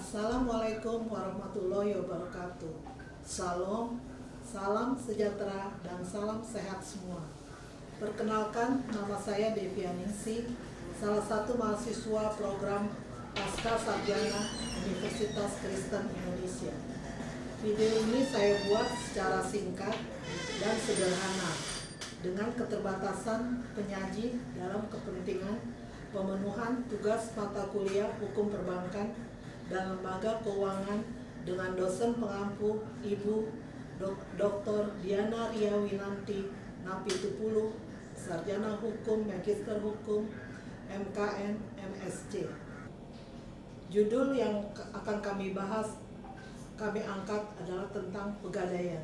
Assalamualaikum warahmatullahi wabarakatuh. Salam, salam sejahtera dan salam sehat semua. Perkenalkan, nama saya Devianingsih, salah satu mahasiswa program Pasca Sarjana Universitas Kristen Indonesia. Video ini saya buat secara singkat dan sederhana dengan keterbatasan penyaji dalam kepentingan pemenuhan tugas mata kuliah hukum perbankan dan lembaga keuangan dengan dosen pengampu Ibu Dr. Diana Ria Winanti Napitupulu, Sarjana Hukum, Magister Hukum, MKN, MSc. Judul yang akan kami angkat adalah tentang pegadaian.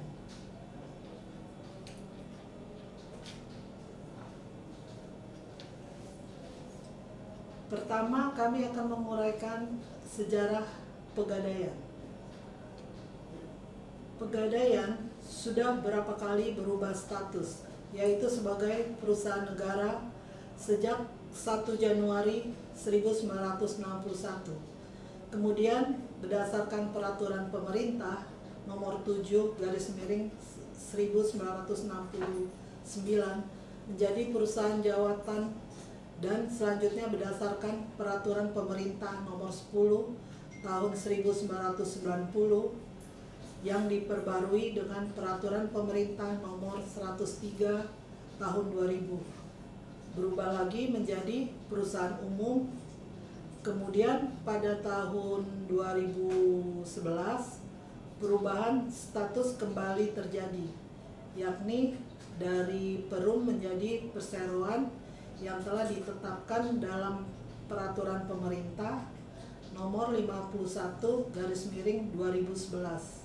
Pertama, kami akan menguraikan sejarah pegadaian. Pegadaian sudah berapa kali berubah status, yaitu sebagai perusahaan negara sejak 1 Januari 1961. Kemudian berdasarkan peraturan pemerintah nomor 7/1969 menjadi perusahaan jawatan, dan selanjutnya berdasarkan peraturan pemerintah nomor 10 tahun 1990 yang diperbarui dengan peraturan pemerintah nomor 103 tahun 2000. Berubah lagi menjadi perusahaan umum. Kemudian pada tahun 2011 perubahan status kembali terjadi, yakni dari perum menjadi perseroan yang telah ditetapkan dalam peraturan pemerintah nomor 51/2011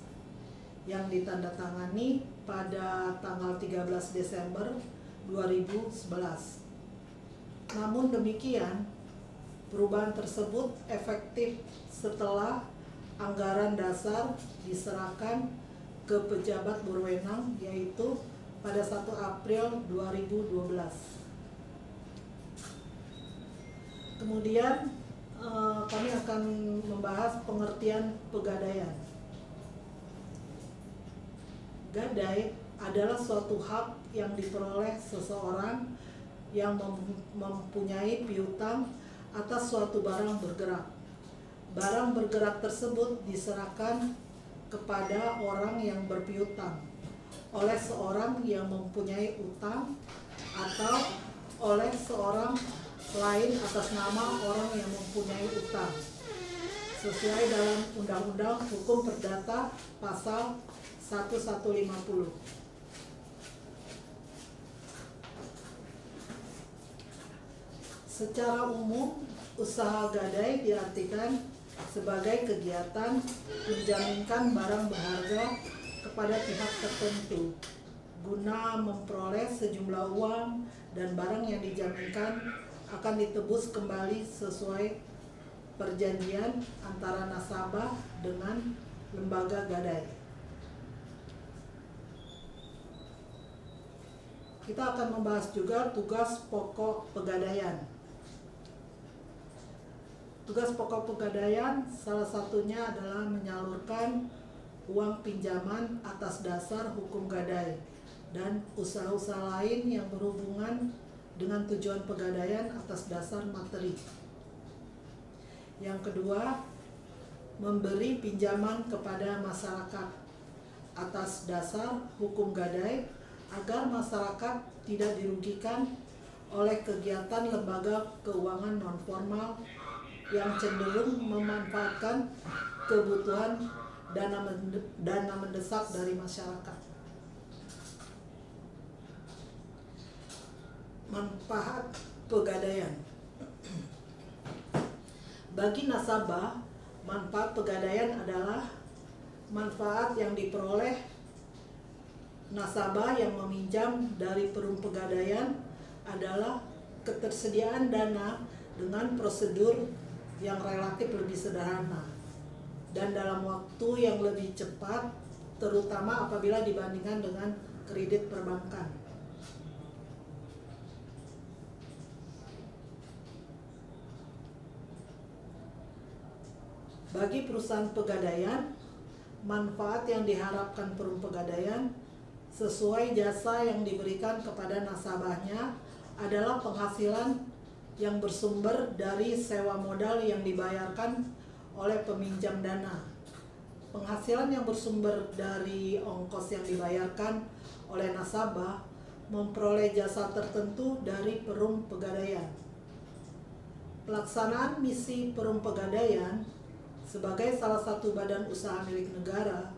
yang ditandatangani pada tanggal 13 Desember 2011. Namun demikian, perubahan tersebut efektif setelah anggaran dasar diserahkan ke pejabat berwenang, yaitu pada 1 April 2012. Kemudian kami akan membahas pengertian pegadaian. Gadai adalah suatu hak yang diperoleh seseorang yang mempunyai piutang atas suatu barang bergerak. Barang bergerak tersebut diserahkan kepada orang yang berpiutang oleh seorang yang mempunyai utang atau oleh seorang lain atas nama orang yang mempunyai utang, sesuai dalam Undang-Undang Hukum Perdata Pasal 1150. Secara umum, usaha gadai diartikan sebagai kegiatan menjaminkan barang berharga kepada pihak tertentu guna memperoleh sejumlah uang, dan barang yang dijaminkan akan ditebus kembali sesuai perjanjian antara nasabah dengan lembaga gadai. Kita akan membahas juga tugas pokok pegadaian. Tugas pokok pegadaian salah satunya adalah menyalurkan uang pinjaman atas dasar hukum gadai dan usaha-usaha lain yang berhubungan dengan tujuan pegadaian atas dasar materi. Yang kedua, memberi pinjaman kepada masyarakat atas dasar hukum gadai agar masyarakat tidak dirugikan oleh kegiatan lembaga keuangan non-formal yang cenderung memanfaatkan kebutuhan dana mendesak dari masyarakat. Manfaat pegadaian. Bagi nasabah, manfaat pegadaian adalah manfaat yang diperoleh nasabah yang meminjam dari perum pegadaian adalah ketersediaan dana dengan prosedur yang relatif lebih sederhana dan dalam waktu yang lebih cepat, terutama apabila dibandingkan dengan kredit perbankan. Bagi perusahaan pegadaian, manfaat yang diharapkan perum pegadaian sesuai jasa yang diberikan kepada nasabahnya adalah penghasilan yang bersumber dari sewa modal yang dibayarkan oleh peminjam dana. Penghasilan yang bersumber dari ongkos yang dibayarkan oleh nasabah memperoleh jasa tertentu dari perum pegadaian. Pelaksanaan misi perum pegadaian sebagai salah satu badan usaha milik negara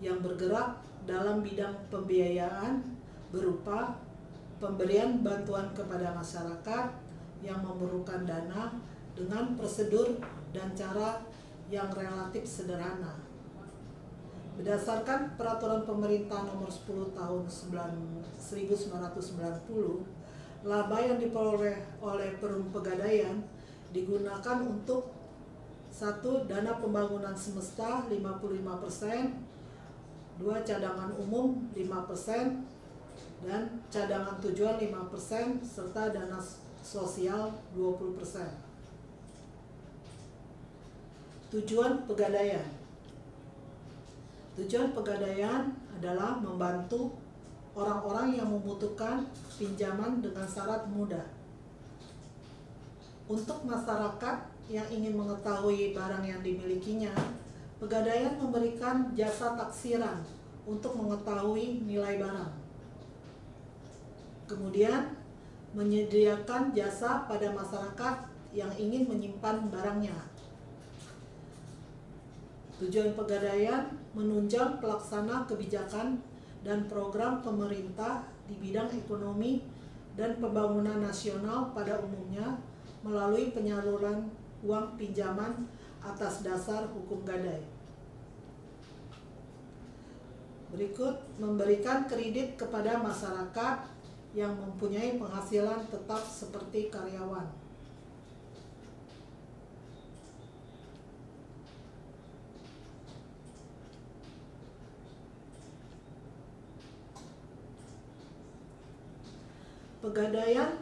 yang bergerak dalam bidang pembiayaan berupa pemberian bantuan kepada masyarakat yang memerlukan dana dengan prosedur dan cara yang relatif sederhana. Berdasarkan Peraturan Pemerintah Nomor 10 Tahun 1990, laba yang diperoleh oleh perum pegadaian digunakan untuk 1. Dana pembangunan semesta 55%, 2. Cadangan umum 5%, dan cadangan tujuan 5%, serta dana sosial 20%. Tujuan pegadaian. Tujuan pegadaian adalah membantu orang-orang yang membutuhkan pinjaman dengan syarat mudah. Untuk masyarakat yang ingin mengetahui barang yang dimilikinya, Pegadaian memberikan jasa taksiran untuk mengetahui nilai barang. Kemudian menyediakan jasa pada masyarakat yang ingin menyimpan barangnya. Tujuan Pegadaian menunjang pelaksana kebijakan dan program pemerintah di bidang ekonomi dan pembangunan nasional pada umumnya melalui penyaluran uang pinjaman atas dasar hukum gadai. Berikut memberikan kredit kepada masyarakat yang mempunyai penghasilan tetap seperti karyawan. Pegadaian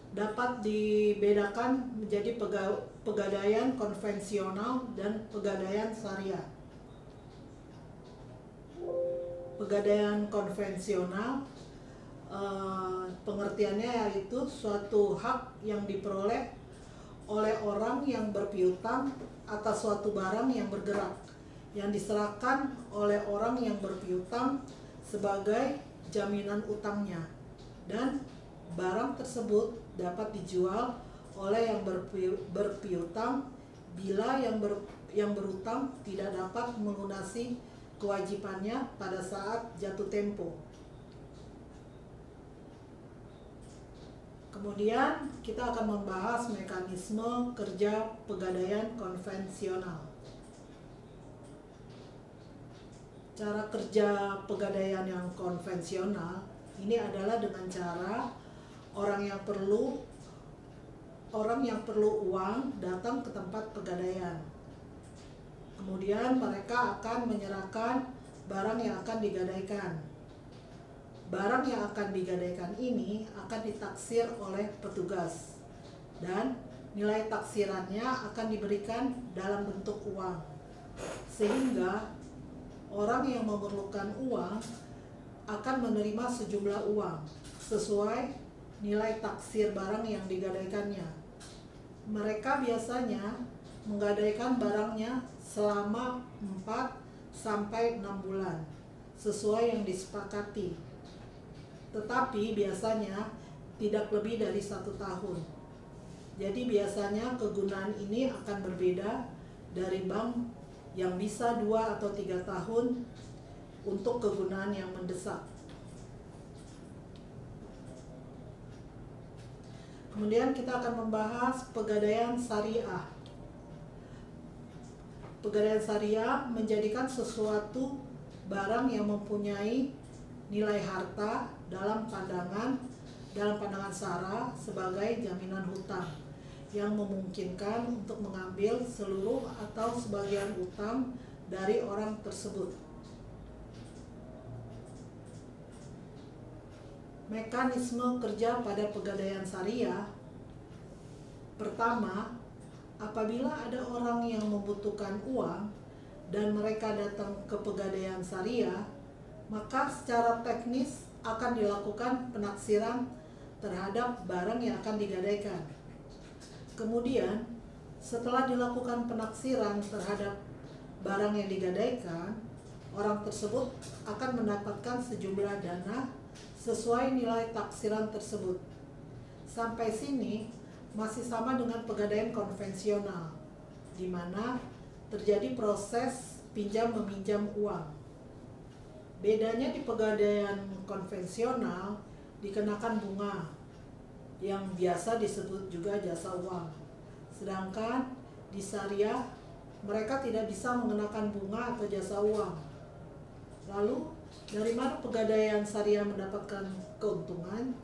dapat dibedakan menjadi pegadaian konvensional dan pegadaian syariah. Pegadaian konvensional pengertiannya yaitu suatu hak yang diperoleh oleh orang yang berpiutang atas suatu barang yang bergerak yang diserahkan oleh orang yang berpiutang sebagai jaminan utangnya, dan barang tersebut dapat dijual oleh yang berpiutang bila yang berutang tidak dapat melunasi kewajibannya pada saat jatuh tempo. Kemudian kita akan membahas mekanisme kerja pegadaian konvensional. Cara kerja pegadaian yang konvensional ini adalah dengan cara orang yang perlu uang datang ke tempat pegadaian. Kemudian mereka akan menyerahkan barang yang akan digadaikan. Barang yang akan digadaikan ini akan ditaksir oleh petugas dan nilai taksirannya akan diberikan dalam bentuk uang, sehingga orang yang memerlukan uang akan menerima sejumlah uang sesuai nilai taksir barang yang digadaikannya. Mereka biasanya menggadaikan barangnya selama 4 sampai 6 bulan sesuai yang disepakati. Tetapi biasanya tidak lebih dari 1 tahun. Jadi biasanya kegunaan ini akan berbeda dari bank yang bisa 2 atau 3 tahun untuk kegunaan yang mendesak. Kemudian kita akan membahas pegadaian syariah. Pegadaian syariah menjadikan sesuatu barang yang mempunyai nilai harta dalam pandangan syara sebagai jaminan hutang yang memungkinkan untuk mengambil seluruh atau sebagian utang dari orang tersebut. Mekanisme kerja pada pegadaian syariah. Pertama, apabila ada orang yang membutuhkan uang dan mereka datang ke Pegadaian Syariah, maka secara teknis akan dilakukan penaksiran terhadap barang yang akan digadaikan. Kemudian, setelah dilakukan penaksiran terhadap barang yang digadaikan, orang tersebut akan mendapatkan sejumlah dana sesuai nilai taksiran tersebut. Sampai sini masih sama dengan pegadaian konvensional, di mana terjadi proses pinjam-meminjam uang. Bedanya di pegadaian konvensional dikenakan bunga, yang biasa disebut juga jasa uang. Sedangkan di syariah, mereka tidak bisa mengenakan bunga atau jasa uang. Lalu, dari mana pegadaian syariah mendapatkan keuntungan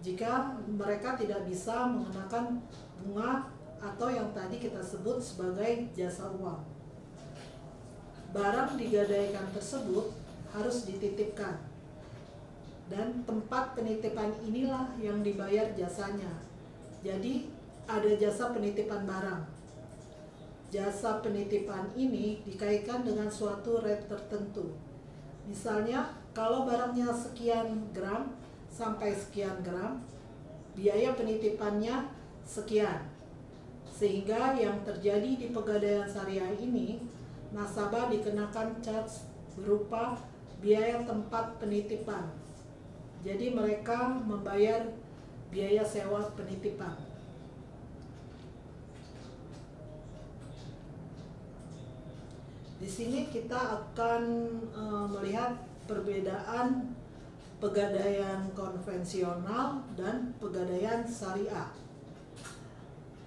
jika mereka tidak bisa mengenakan bunga atau yang tadi kita sebut sebagai jasa uang? Barang digadaikan tersebut harus dititipkan, dan tempat penitipan inilah yang dibayar jasanya. Jadi ada jasa penitipan barang. Jasa penitipan ini dikaitkan dengan suatu rate tertentu. Misalnya, kalau barangnya sekian gram sampai sekian gram, biaya penitipannya sekian. Sehingga yang terjadi di Pegadaian Syariah ini, nasabah dikenakan charge berupa biaya tempat penitipan. Jadi mereka membayar biaya sewa penitipan. Di sini kita akan melihat perbedaan pegadaian konvensional dan pegadaian syariah.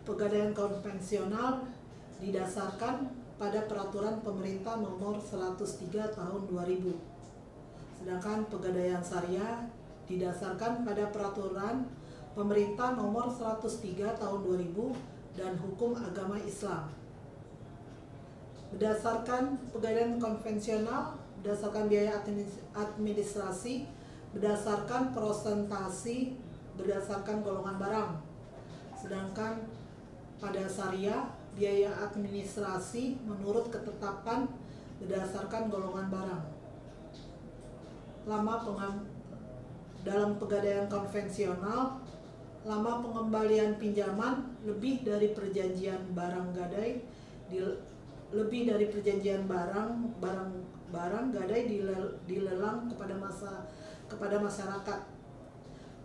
Pegadaian konvensional didasarkan pada peraturan pemerintah nomor 103 tahun 2000. Sedangkan pegadaian syariah didasarkan pada peraturan pemerintah nomor 103 tahun 2000 dan hukum agama Islam. Berdasarkan pegadaian konvensional, berdasarkan biaya administrasi, berdasarkan prosentasi, berdasarkan golongan barang. Sedangkan pada syariah, biaya administrasi menurut ketetapan berdasarkan golongan barang. Dalam pegadaian konvensional, lama pengembalian pinjaman lebih dari perjanjian barang gadai lebih dari perjanjian barang gadai dilelang kepada masyarakat.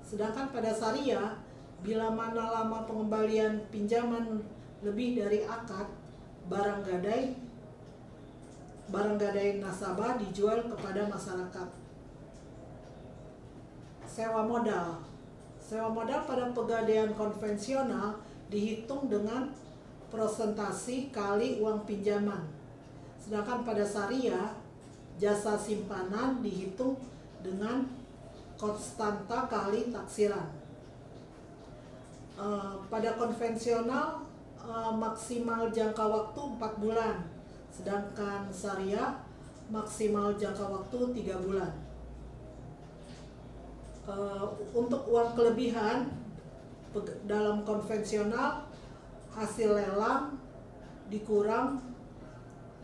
Sedangkan pada syariah, bila mana lama pengembalian pinjaman lebih dari akad, barang gadai nasabah dijual kepada masyarakat. Sewa modal pada pegadaian konvensional dihitung dengan prosentasi kali uang pinjaman. Sedangkan pada syariah, jasa simpanan dihitung dengan konstanta kali taksiran. Pada konvensional maksimal jangka waktu 4 bulan, sedangkan syariah maksimal jangka waktu 3 bulan. Untuk uang kelebihan dalam konvensional, hasil lelang dikurang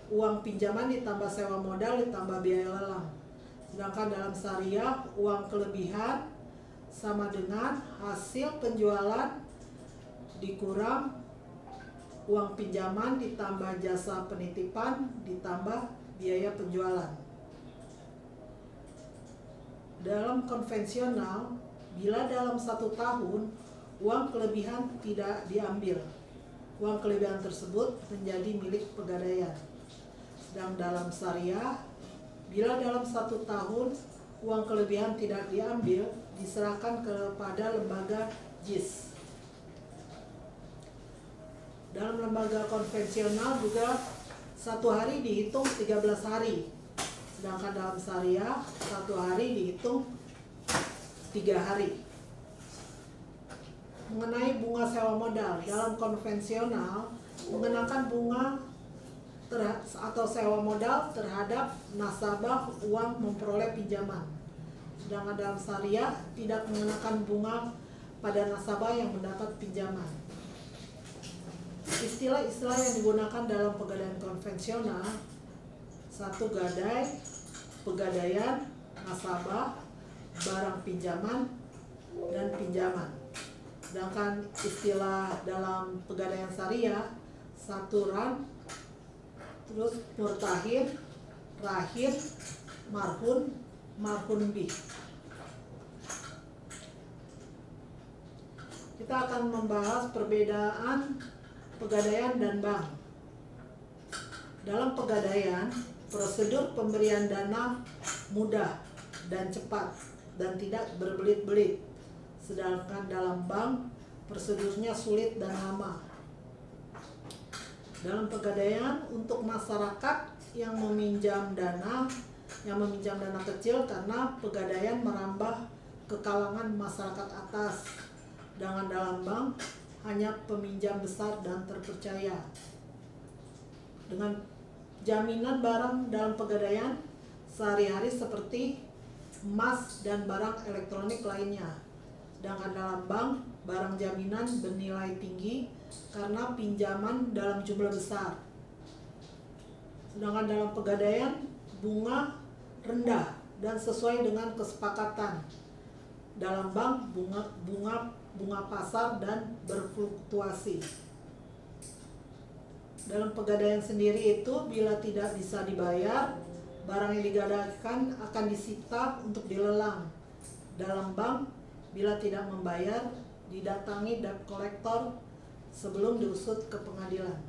uang pinjaman ditambah sewa modal ditambah biaya lelang. Sedangkan dalam syariah, uang kelebihan sama dengan hasil penjualan dikurang uang pinjaman ditambah jasa penitipan ditambah biaya penjualan. Dalam konvensional, bila dalam 1 tahun uang kelebihan tidak diambil, uang kelebihan tersebut menjadi milik pegadaian. Sedang dalam syariah, bila dalam 1 tahun uang kelebihan tidak diambil, diserahkan kepada lembaga JIS. Dalam lembaga konvensional juga 1 hari dihitung 13 hari. Sedangkan dalam syariah 1 hari dihitung 3 hari. Mengenai bunga sewa modal, dalam konvensional mengenakan bunga atau sewa modal terhadap nasabah uang memperoleh pinjaman. Sedangkan dalam syariah tidak mengenakan bunga pada nasabah yang mendapat pinjaman. Istilah-istilah yang digunakan dalam pegadaian konvensional: satu, gadai, pegadaian, nasabah, barang pinjaman, dan pinjaman. Sedangkan istilah dalam pegadaian syariah: satu, ran, terus murtahin, rahin, marhun, marhun bih. Kita akan membahas perbedaan pegadaian dan bank. Dalam pegadaian, prosedur pemberian dana mudah dan cepat dan tidak berbelit-belit. Sedangkan dalam bank, prosedurnya sulit dan lama. Dalam pegadaian, untuk masyarakat yang meminjam dana kecil, karena pegadaian merambah ke kalangan masyarakat atas. Sedangkan dalam bank, hanya peminjam besar dan terpercaya. Dengan jaminan barang dalam pegadaian sehari-hari seperti emas dan barang elektronik lainnya. Sedangkan dalam bank, barang jaminan bernilai tinggi karena pinjaman dalam jumlah besar. Sedangkan dalam pegadaian, bunga rendah dan sesuai dengan kesepakatan. Dalam bank, bunga pasar dan berfluktuasi. Dalam pegadaian sendiri itu, bila tidak bisa dibayar, barang yang digadaikan akan disita untuk dilelang. Dalam bank, bila tidak membayar, didatangi debt collector sebelum diusut ke pengadilan.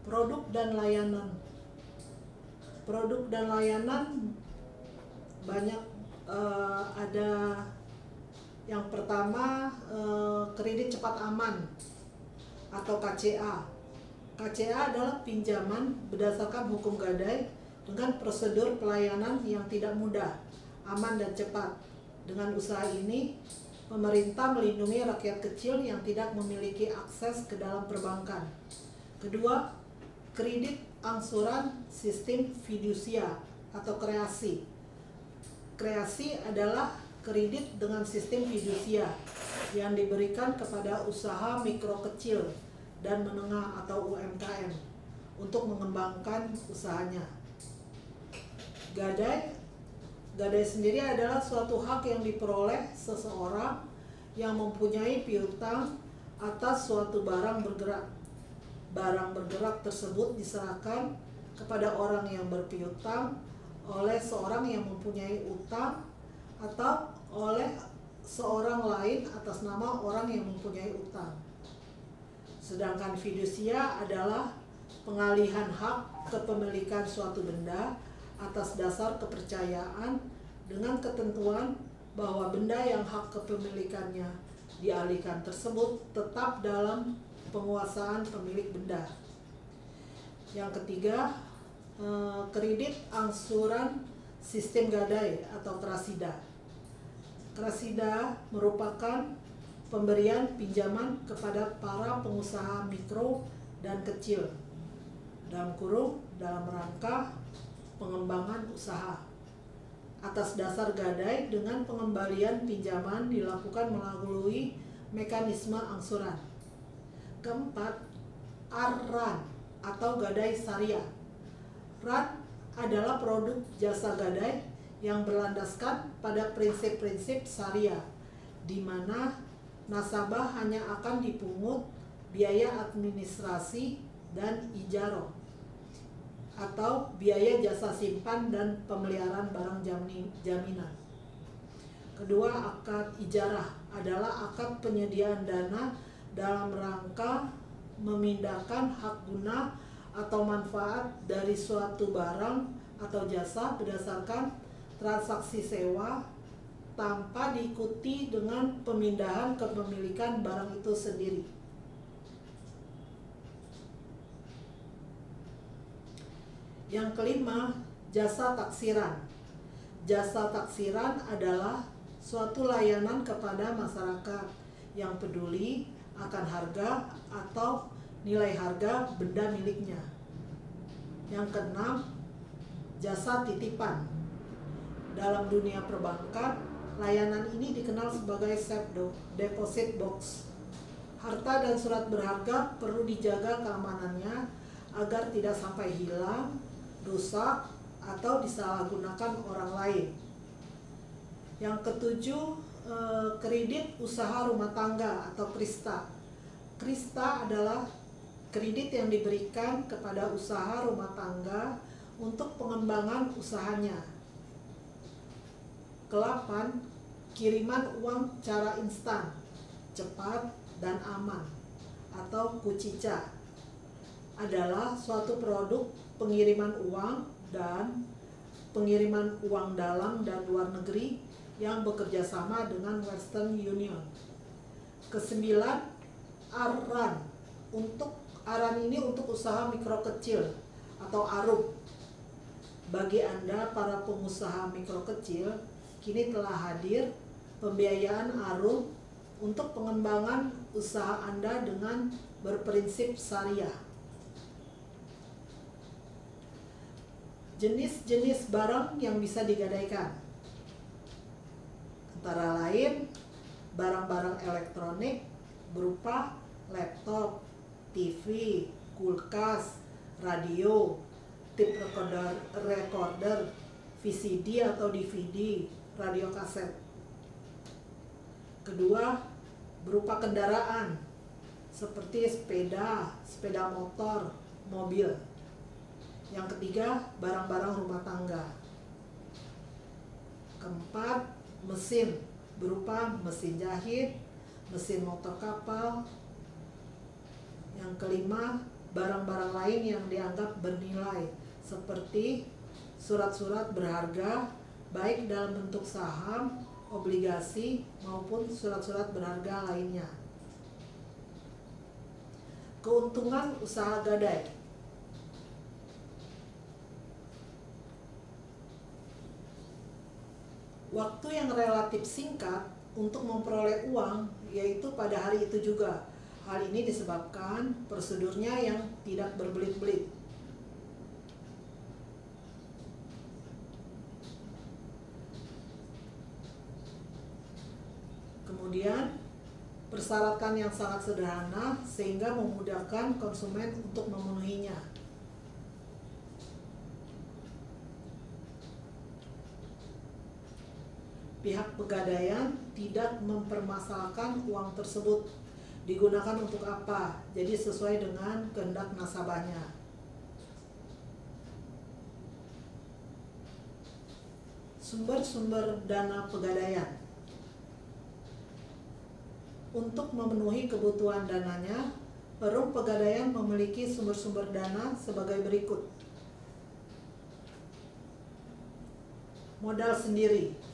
Produk dan layanan. Produk dan layanan banyak, ada yang pertama, kredit cepat aman atau KCA. KCA adalah pinjaman berdasarkan hukum gadai dengan prosedur pelayanan yang tidak mudah, aman dan cepat. Dengan usaha ini, pemerintah melindungi rakyat kecil yang tidak memiliki akses ke dalam perbankan. Kedua, kredit angsuran sistem fidusia atau kreasi. Kreasi adalah kredit dengan sistem fidusia yang diberikan kepada usaha mikro kecil dan menengah atau UMKM untuk mengembangkan usahanya. Gadai sendiri adalah suatu hak yang diperoleh seseorang yang mempunyai piutang atas suatu barang bergerak. Barang bergerak tersebut diserahkan kepada orang yang berpiutang oleh seorang yang mempunyai utang atau oleh seorang lain atas nama orang yang mempunyai utang. Sedangkan fidusia adalah pengalihan hak kepemilikan suatu benda atas dasar kepercayaan dengan ketentuan bahwa benda yang hak kepemilikannya dialihkan tersebut tetap dalam penguasaan pemilik benda. Yang ketiga, kredit angsuran sistem gadai atau krasida. Krasida merupakan pemberian pinjaman kepada para pengusaha mikro dan kecil dalam rangka pengembangan usaha. Atas dasar gadai dengan pengembalian pinjaman dilakukan melalui mekanisme angsuran. Keempat, RAN atau gadai syariah. RAN adalah produk jasa gadai yang berlandaskan pada prinsip-prinsip syariah, di mana nasabah hanya akan dipungut biaya administrasi dan ijarah atau biaya jasa simpan dan pemeliharaan barang jaminan. Kedua, akad ijarah adalah akad penyediaan dana dalam rangka memindahkan hak guna atau manfaat dari suatu barang atau jasa berdasarkan transaksi sewa tanpa diikuti dengan pemindahan kepemilikan barang itu sendiri. Yang kelima, jasa taksiran. Jasa taksiran adalah suatu layanan kepada masyarakat yang peduli akan harga atau nilai harga benda miliknya. Yang keenam, jasa titipan. Dalam dunia perbankan, Layanan ini dikenal sebagai safe deposit box. Harta dan surat berharga perlu dijaga keamanannya agar tidak sampai hilang, rusak, atau disalahgunakan orang lain. Yang ketujuh, kredit usaha rumah tangga atau KRISTA. KRISTA adalah kredit yang diberikan kepada usaha rumah tangga untuk pengembangan usahanya. Ke-8, kiriman uang cara instan, cepat, dan aman atau KUCICA adalah suatu produk pengiriman uang dan pengiriman uang dalam dan luar negeri yang bekerja sama dengan Western Union. Ke-9, ARAN. ARAN ini untuk usaha mikro kecil atau ARUP. Bagi Anda para pengusaha mikro kecil, kini telah hadir pembiayaan ARUP untuk pengembangan usaha Anda dengan berprinsip syariah. Jenis-jenis barang yang bisa digadaikan antara lain barang-barang elektronik berupa laptop, TV, kulkas, radio, tape recorder, VCD atau DVD, radio kaset. Kedua, berupa kendaraan seperti sepeda motor, mobil. Yang ketiga, barang-barang rumah tangga. Keempat, mesin berupa mesin jahit, mesin motor kapal. Yang kelima, barang-barang lain yang dianggap bernilai seperti surat-surat berharga baik dalam bentuk saham, obligasi maupun surat-surat berharga lainnya. Keuntungan usaha gadai. Waktu yang relatif singkat untuk memperoleh uang, yaitu pada hari itu juga. Hal ini disebabkan prosedurnya yang tidak berbelit-belit. Kemudian, persyaratan yang sangat sederhana sehingga memudahkan konsumen untuk memenuhinya. Pihak pegadaian tidak mempermasalahkan uang tersebut digunakan untuk apa, jadi sesuai dengan kehendak nasabahnya. Sumber-sumber dana pegadaian. Untuk memenuhi kebutuhan dananya, perum pegadaian memiliki sumber-sumber dana sebagai berikut. Modal sendiri.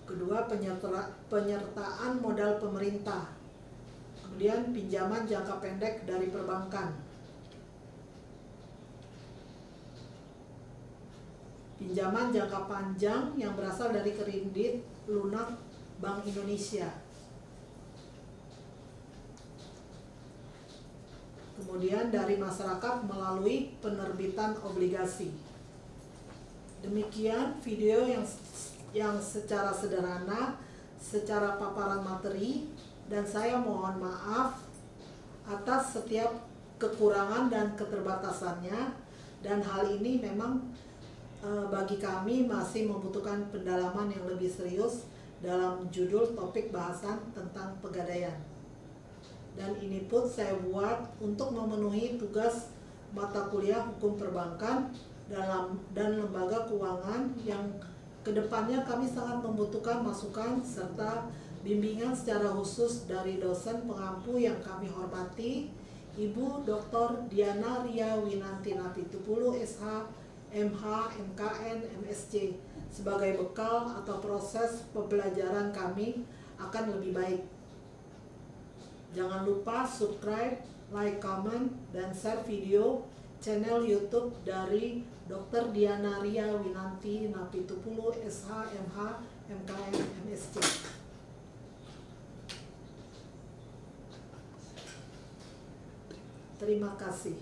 Kedua, penyertaan modal pemerintah. Kemudian pinjaman jangka pendek dari perbankan. Pinjaman jangka panjang yang berasal dari kredit lunak Bank Indonesia. Kemudian dari masyarakat melalui penerbitan obligasi. Demikian video yang secara sederhana, secara paparan materi, dan saya mohon maaf atas setiap kekurangan dan keterbatasannya, dan hal ini memang bagi kami masih membutuhkan pendalaman yang lebih serius dalam judul topik bahasan tentang pegadaian. Dan ini pun saya buat untuk memenuhi tugas mata kuliah hukum perbankan dan lembaga keuangan yang kedepannya kami sangat membutuhkan masukan serta bimbingan secara khusus dari dosen pengampu yang kami hormati, Ibu Dr. Diana Ria Winanti Napitupulu, SH, MH, MKN, MSc, sebagai bekal atau proses pembelajaran kami akan lebih baik. Jangan lupa subscribe, like, comment, dan share video channel YouTube dari Dr. Diana Ria Winanti Napitupulu, SH, MH, MKN, MSc. Terima kasih.